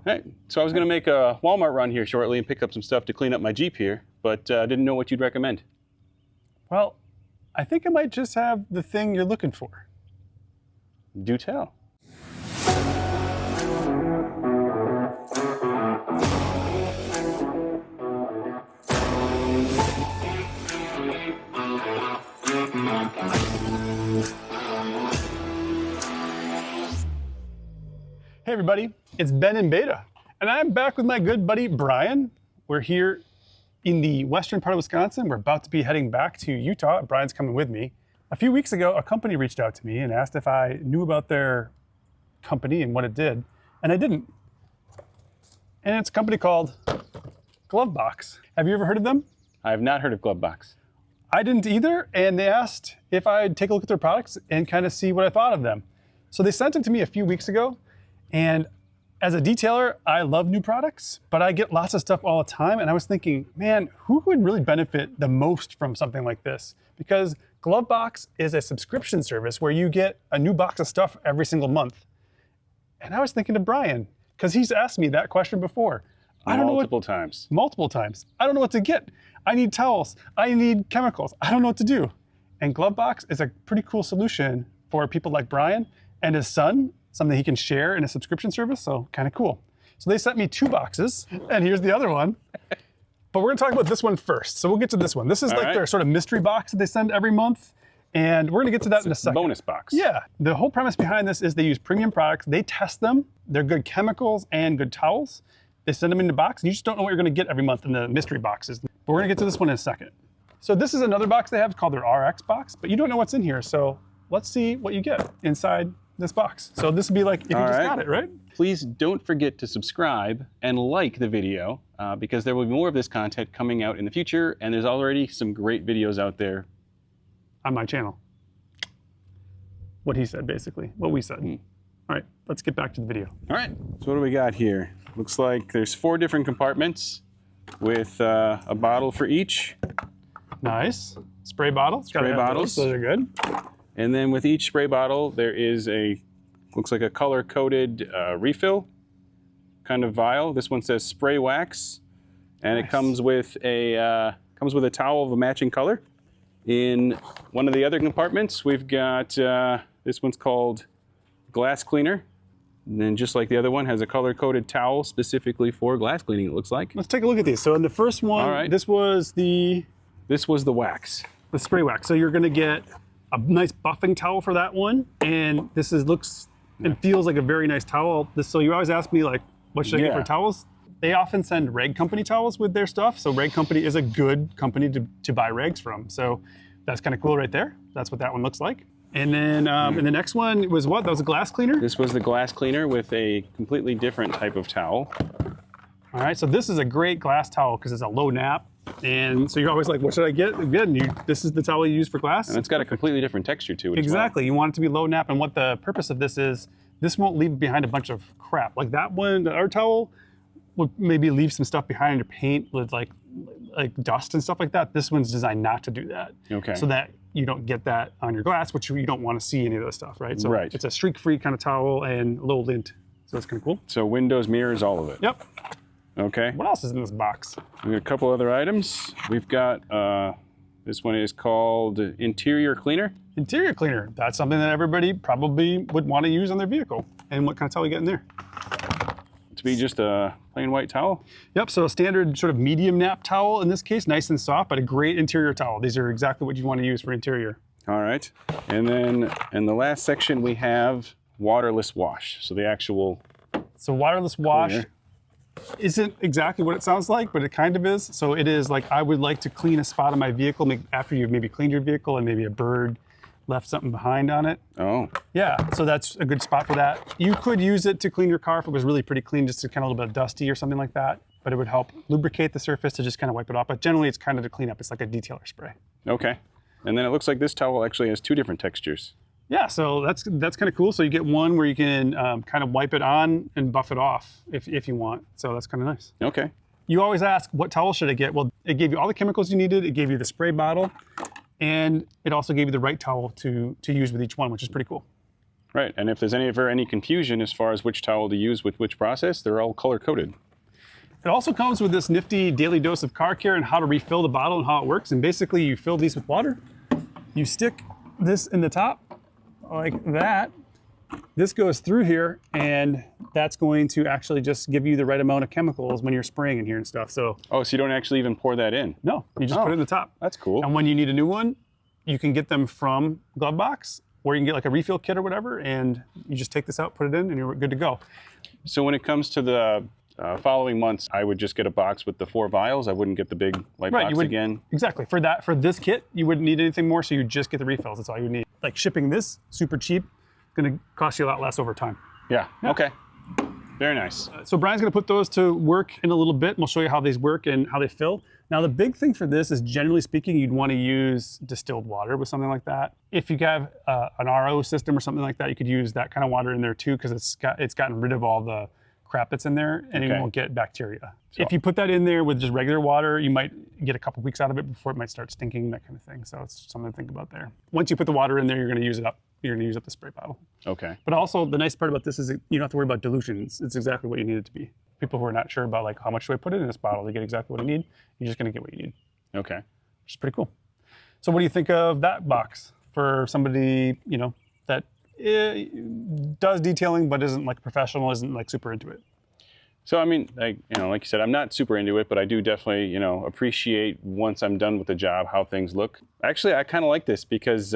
All right, so I was going to make a Walmart run here shortly and pick up some stuff to clean up my Jeep here, but didn't know what you'd recommend. Well, I think I might just have the thing you're looking for. Do tell. Hey everybody, it's Ben in Beta, and I'm back with my good buddy Bryan. We're here in the western part of Wisconsin. We're about to be heading back to Utah. Bryan's coming with me. A few weeks ago, a company reached out to me and asked if I knew about their company and what it did, and I didn't. And it's a company called GloveBox. Have you ever heard of them? I have not heard of GloveBox. I didn't either, and they asked if I'd take a look at their products and kind of see what I thought of them. So they sent them to me a few weeks ago, and as a detailer, I love new products, but I get lots of stuff all the time, and I was thinking, man, who would really benefit the most from something like this? Because GloveBox is a subscription service where you get a new box of stuff every single month. And I was thinking of Bryan, because he's asked me that question before. Multiple times. Multiple times. I don't know what to get. I need towels. I need chemicals. I don't know what to do. And GloveBox is a pretty cool solution for people like Bryan and his son, something he can share in a subscription service, so kind of cool. So they sent me 2 boxes, and here's the other one. But we're gonna talk about this one first, so we'll get to this one. This is like their sort of mystery box that they send every month, and we're gonna get to that in a second. Bonus box. Yeah, the whole premise behind this is they use premium products, they test them, they're good chemicals and good towels. They send them in the box, and you just don't know what you're gonna get every month in the mystery boxes. But we're gonna get to this one in a second. So this is another box they have, it's called their RX box, but you don't know what's in here, so let's see what you get inside this box. So this would be like if you just got it, right? Please don't forget to subscribe and like the video because there will be more of this content coming out in the future, and there's already some great videos out there. On my channel. What he said, basically. What we said. All right, let's get back to the video. All right, so what do we got here? Looks like there's 4 different compartments with a bottle for each. Nice. Spray bottles. Spray bottles. Those are good. And then with each spray bottle, there is looks like a color-coded refill kind of vial. This one says spray wax, and it comes with a towel of a matching color. In one of the other compartments, we've got this one's called glass cleaner. And then just like the other one, has a color-coded towel specifically for glass cleaning, it looks like. Let's take a look at these. So in the first one, this was the wax. The spray wax. So you're gonna get a nice buffing towel for that one, and this looks and feels like a very nice towel. So you always ask me like, what should I get for towels? They often send Rag Company towels with their stuff. So Rag Company is a good company to buy rags from. So that's kind of cool right there. That's what that one looks like. And then and the next one was what? That was a glass cleaner? This was the glass cleaner with a completely different type of towel. All right, so this is a great glass towel because it's a low nap. And so you're always like, what should I get? Again, this is the towel you use for glass. And it's got a completely different texture to it Exactly, as well. You want it to be low nap, and what the purpose of this is, this won't leave behind a bunch of crap. Like that one, our towel would maybe leave some stuff behind in your paint with like dust and stuff like that. This one's designed not to do that. Okay. So that you don't get that on your glass, which you don't want to see any of those stuff, right? So it's a streak-free kind of towel and low lint. So that's kind of cool. So windows, mirrors, all of it. Yep. Okay. What else is in this box? We got a couple other items. We've got, this one is called interior cleaner. Interior cleaner. That's something that everybody probably would want to use on their vehicle. And what kind of towel you get in there? To be just a plain white towel? Yep, so a standard sort of medium nap towel in this case, nice and soft, but a great interior towel. These are exactly what you want to use for interior. All right. And then in the last section, we have waterless wash. So the actual So waterless wash cleaner isn't exactly what it sounds like, but it kind of is. So it is like, I would like to clean a spot on my vehicle after you've maybe cleaned your vehicle and maybe a bird left something behind on it. Oh. Yeah, so that's a good spot for that. You could use it to clean your car if it was really pretty clean, just to kind of a little bit dusty or something like that. But it would help lubricate the surface to just kind of wipe it off. But generally it's kind of to clean up. It's like a detailer spray. Okay. And then it looks like this towel actually has 2 different textures. Yeah, so that's kind of cool. So you get one where you can kind of wipe it on and buff it off if you want. So that's kind of nice. Okay. You always ask, what towel should I get? Well, it gave you all the chemicals you needed. It gave you the spray bottle. And it also gave you the right towel to use with each one, which is pretty cool. Right, and if there's ever any confusion as far as which towel to use with which process, they're all color-coded. It also comes with this nifty daily dose of car care and how to refill the bottle and how it works. And basically you fill these with water, you stick this in the top like that. This goes through here, and that's going to actually just give you the right amount of chemicals when you're spraying in here and stuff. So Oh, so you don't actually even pour that in? no, you just put it in the top. That's cool. And when you need a new one, you can get them from GloveBox, or you can get like a refill kit or whatever, and you just take this out, put it in, and you're good to go. So when it comes to the following months, I would just get a box with the 4 vials. I wouldn't get the big white box again. Exactly. For this kit, you wouldn't need anything more, so you just get the refills. That's all you need. Like shipping this, super cheap, going to cost you a lot less over time. Yeah, okay. Very nice. So Brian's going to put those to work in a little bit, and we'll show you how these work and how they fill. Now, the big thing for this is, generally speaking, you'd want to use distilled water with something like that. If you have an RO system or something like that, you could use that kind of water in there too, because it's gotten rid of all the crap that's in there, and you won't get bacteria. So if you put that in there with just regular water, you might get a couple weeks out of it before it might start stinking, that kind of thing. So it's something to think about there. Once you put the water in there, you're going to use it up. You're going to use up the spray bottle. Okay. But also, the nice part about this is you don't have to worry about dilution. It's exactly what you need it to be. People who are not sure about like how much do I put in this bottle to get exactly what I need, you're just going to get what you need. Okay. Which is pretty cool. So what do you think of that box for somebody, that does detailing but isn't like professional, isn't like super into it? So I mean, like you said, I'm not super into it, but I do definitely, appreciate once I'm done with the job how things look. Actually, I kind of like this because,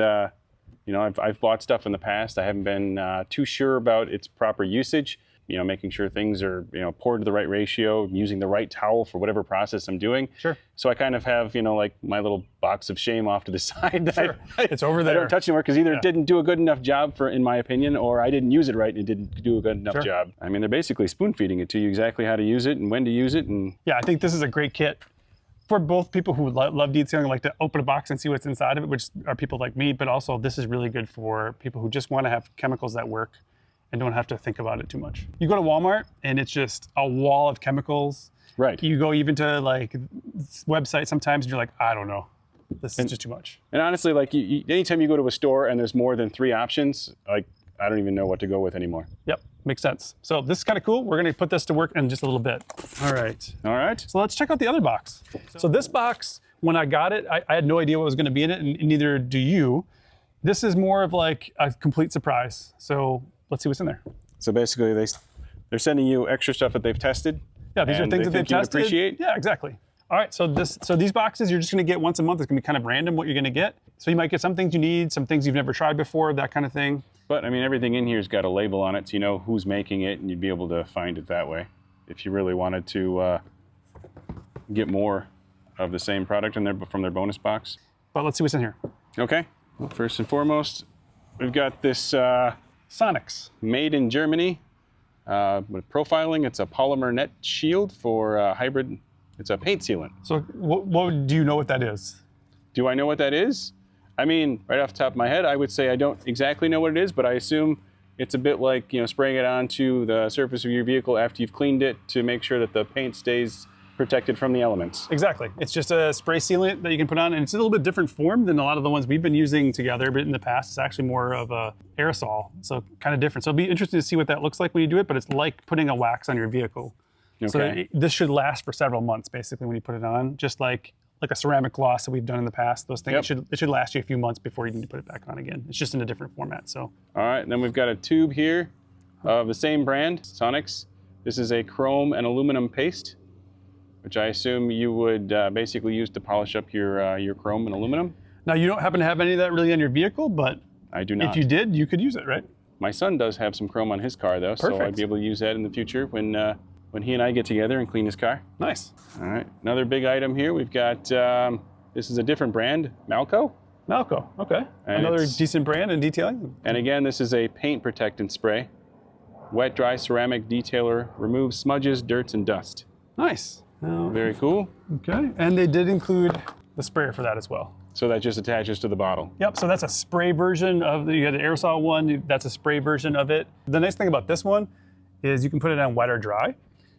I've bought stuff in the past. I haven't been too sure about its proper usage. Making sure things are, poured to the right ratio, using the right towel for whatever process I'm doing. Sure. So I kind of have, like my little box of shame off to the side. Sure. It's over there. I don't touch anymore because either it didn't do a good enough job in my opinion, or I didn't use it right and it didn't do a good enough job. I mean, they're basically spoon feeding it to you exactly how to use it and when to use it. And yeah, I think this is a great kit for both people who love detailing, like to open a box and see what's inside of it, which are people like me, but also this is really good for people who just want to have chemicals that work and don't have to think about it too much. You go to Walmart and it's just a wall of chemicals. Right. You go even to like websites sometimes and you're like, I don't know, this is just too much. And honestly, like anytime you go to a store and there's more than 3 options, like I don't even know what to go with anymore. Yep, makes sense. So this is kind of cool. We're gonna put this to work in just a little bit. All right. All right. So let's check out the other box. So this box, when I got it, I had no idea what was gonna be in it, and neither do you. This is more of like a complete surprise. So let's see what's in there. So basically they're sending you extra stuff that they've tested. Yeah, these are things that they've tested. Appreciate. Yeah, exactly. All right, so these boxes you're just gonna get once a month. It's gonna be kind of random what you're gonna get. So you might get some things you need, some things you've never tried before, that kind of thing. But I mean, everything in here's got a label on it, so you know who's making it, and you'd be able to find it that way. If you really wanted to get more of the same product from their bonus box. But let's see what's in here. Okay. Well, first and foremost, we've got this Sonics. made in Germany with profiling. It's a polymer net shield for hybrid. It's a paint sealant. So what do you know what that is? Do I know what that is? I mean, right off the top of my head, I would say I don't exactly know what it is, but I assume it's a bit like, spraying it onto the surface of your vehicle after you've cleaned it to make sure that the paint stays protected from the elements. Exactly. It's just a spray sealant that you can put on, and it's a little bit different form than a lot of the ones we've been using together, but in the past, it's actually more of a aerosol, so kind of different. So it'll be interesting to see what that looks like when you do it, but it's like putting a wax on your vehicle. Okay. So this should last for several months, basically, when you put it on, just like a ceramic gloss that we've done in the past. Those things, it should last you a few months before you need to put it back on again. It's just in a different format, so. All right, and then we've got a tube here of the same brand, Sonics. This is a chrome and aluminum paste, which I assume you would basically use to polish up your chrome and aluminum. Now, you don't happen to have any of that really on your vehicle, but I do not. If you did, you could use it, right? My son does have some chrome on his car, though, Perfect. so I'd be able to use that in the future when he and I get together and clean his car. Nice. All right, another big item here. We've got, this is a different brand, Malco. Malco, okay. And another decent brand in detailing. And again, this is a paint protectant spray. Wet, dry ceramic detailer, removes smudges, dirts, and dust. Nice. Very cool. Okay, and they did include the sprayer for that as well. So that just attaches to the bottle. Yep, so that's a spray version of you had the aerosol one, that's a spray version of it. The nice thing about this one is you can put it on wet or dry.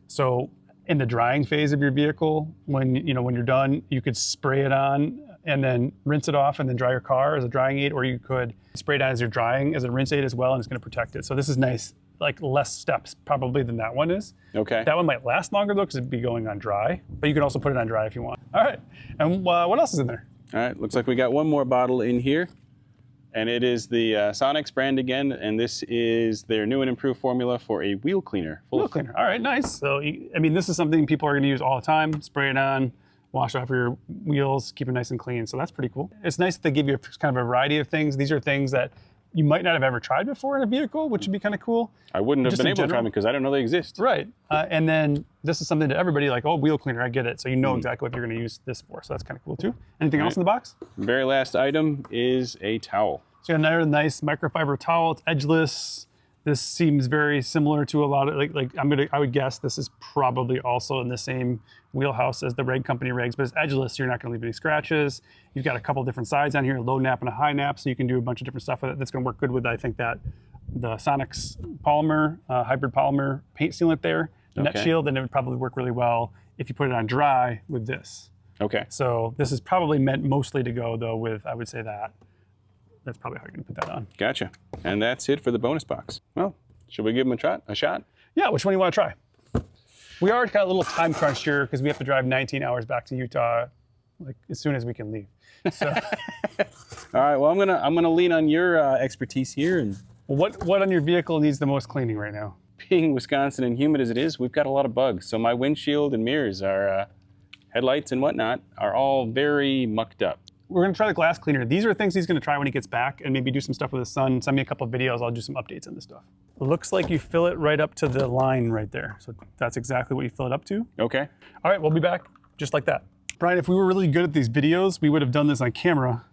So in the drying phase of your vehicle, when you're done, you could spray it on and then rinse it off and then dry your car as a drying aid, or you could spray it on as you're drying as a rinse aid as well, and it's going to protect it. So this is nice, like less steps probably than that one is. Okay. That one might last longer though because it'd be going on dry, but you can also put it on dry if you want. All right, and what else is in there? All right, looks like we got one more bottle in here, and it is the Sonics brand again, and this is their new and improved formula for a wheel cleaner. Wheel cleaner, all right, nice. So, I mean, this is something people are gonna use all the time. Spray it on, wash off your wheels, keep it nice and clean. So that's pretty cool. It's nice that they give you kind of a variety of things. These are things that you might not have ever tried before in a vehicle, which would be kind of cool. I wouldn't have Just been in able to try general. them because I don't know they exist. Right, and then this is something that everybody like, oh, wheel cleaner, I get it. So you know exactly what you're gonna use this for. So that's kind of cool too. Anything else in the box? Very last item is a towel. So you got another nice microfiber towel. It's edgeless. This seems very similar to a lot of I would guess this is probably also in the same wheelhouse as the Reg Company Regs, but it's edgeless, so you're not going to leave any scratches. You've got a couple different sides on here, a low nap and a high nap, so you can do a bunch of different stuff with it. That's going to work good with, I think, that the Sonics polymer, hybrid polymer paint sealant there, the net shield, and it would probably work really well if you put it on dry with this. Okay. So this is probably meant mostly to go though with, I would say that. That's probably how you're going to put that on. Gotcha. And that's it for the bonus box. Well, should we give them a shot? Yeah, which one do you want to try? We are got a little time crunch here because we have to drive 19 hours back to Utah, like as soon as we can leave. So, all right. Well, I'm gonna lean on your expertise here. And what on your vehicle needs the most cleaning right now? being Wisconsin and humid as it is, we've got a lot of bugs. So my windshield and mirrors, are headlights and whatnot, are all very mucked up. We're going to try the glass cleaner. These are things he's going to try when he gets back and maybe do some stuff with his son. Send me a couple of videos. I'll do some updates on this stuff. It looks like you fill it right up to the line right there. So that's exactly what you fill it up to. Okay. All right, we'll be back just like that. Bryan, if we were really good at these videos, we would have done this on camera.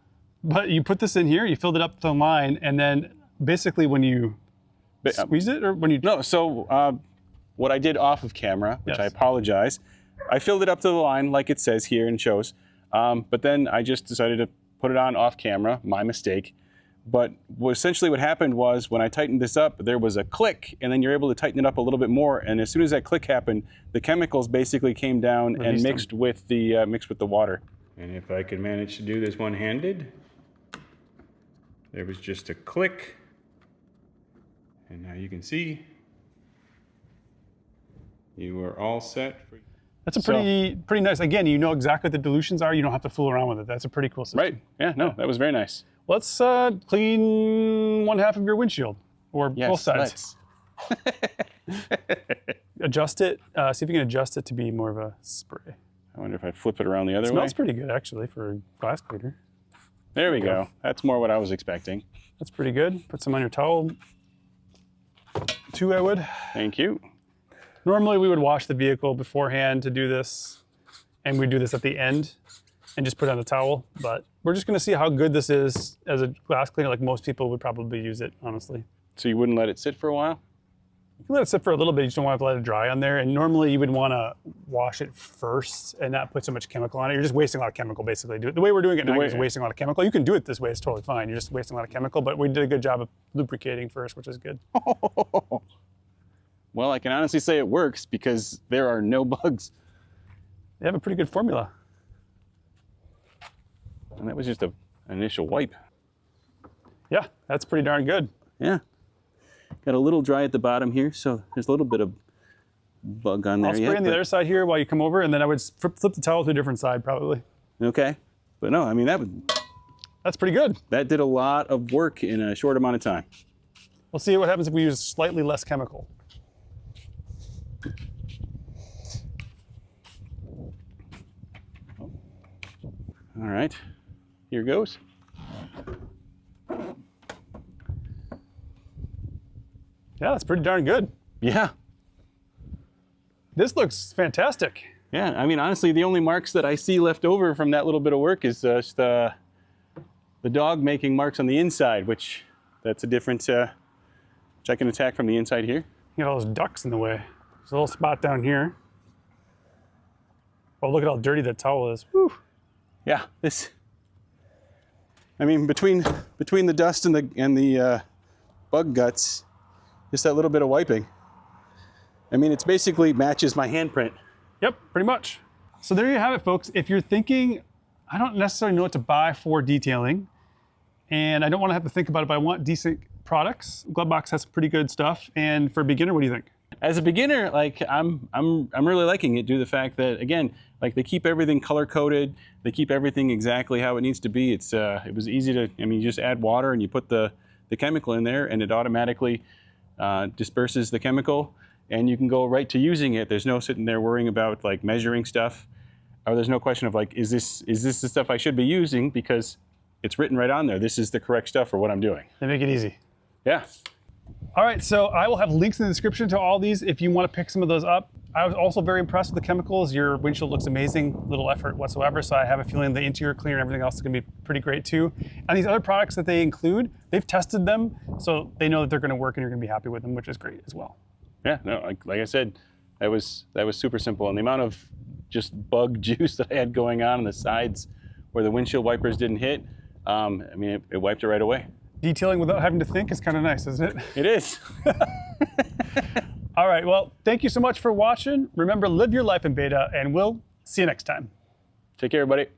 But you put this in here, you filled it up to the line, and then basically when you squeeze it or when you... No, so what I did off of camera, which I apologize, I filled it up to the line like it says here and shows. But then I just decided to put it on off camera, my mistake. But essentially what happened was when I tightened this up, there was a click, and then you're able to tighten it up a little bit more. And as soon as that click happened, the chemicals basically came down and mixed with the water. And if I could manage to do this one-handed, there was just a click. And now you can see you are all set for... That's a pretty nice. Again, you know exactly what the dilutions are. You don't have to fool around with it. That's a pretty cool system. Right. Yeah, no, that was very nice. Let's clean one half of your windshield, or both sides. Adjust it. See if you can adjust it to be more of a spray. I wonder if I flip it around the other way. Smells pretty good, actually, for a glass cleaner. There we go. That's more what I was expecting. That's pretty good. Put some on your towel. 2, I would. Thank you. Normally, we would wash the vehicle beforehand to do this, and we do this at the end and just put it on the towel. But we're just going to see how good this is as a glass cleaner. Like most people would probably use it, honestly. So you wouldn't let it sit for a while? You can let it sit for a little bit. You just don't want to let it dry on there. And normally, you would want to wash it first and not put so much chemical on it. You're just wasting a lot of chemical, basically. The way we're doing it now is wasting a lot of chemical. You can do it this way. It's totally fine. You're just wasting a lot of chemical. But we did a good job of lubricating first, which is good. Well, I can honestly say it works because there are no bugs. They have a pretty good formula. And that was just an initial wipe. Yeah, that's pretty darn good. Yeah. Got a little dry at the bottom here, so there's a little bit of bug on there. I'll spray on the other side here while you come over, and then I would flip the towel to a different side, probably. Okay. But no, I mean, that's pretty good. That did a lot of work in a short amount of time. We'll see what happens if we use slightly less chemical. All right, here goes. Yeah, that's pretty darn good. Yeah. This looks fantastic. Yeah, I mean, honestly, the only marks that I see left over from that little bit of work is just the dog making marks on the inside, which that's a different, which I can attack from the inside here. You got all those ducks in the way. There's a little spot down here. Oh, look at how dirty that towel is. Whew. Yeah, I mean, between the dust and the bug guts, just that little bit of wiping. I mean, it's basically matches my handprint. Yep, pretty much. So there you have it, folks. If you're thinking, I don't necessarily know what to buy for detailing, and I don't want to have to think about it, but I want decent products. GloveBox has some pretty good stuff. And for a beginner, what do you think? As a beginner, like I'm really liking it due to the fact that, again, like they keep everything color coded, they keep everything exactly how it needs to be. It was easy to, I mean, you just add water and you put the chemical in there and it automatically disperses the chemical, and you can go right to using it. There's no sitting there worrying about like measuring stuff, or there's no question of like, is this the stuff I should be using, because it's written right on there. This is the correct stuff for what I'm doing. They make it easy. Yeah. All right, so I will have links in the description to all these if you want to pick some of those up. I was also very impressed with the chemicals. Your windshield looks amazing, little effort whatsoever, so I have a feeling the interior cleaner and everything else is going to be pretty great too. And these other products that they include, they've tested them, so they know that they're going to work and you're going to be happy with them, which is great as well. Yeah, no, like I said, that was super simple. And the amount of just bug juice that I had going on the sides where the windshield wipers didn't hit, I mean, it wiped it right away. Detailing without having to think is kind of nice, isn't it? It is. All right, well, thank you so much for watching. Remember, live your life in beta, and we'll see you next time. Take care, everybody.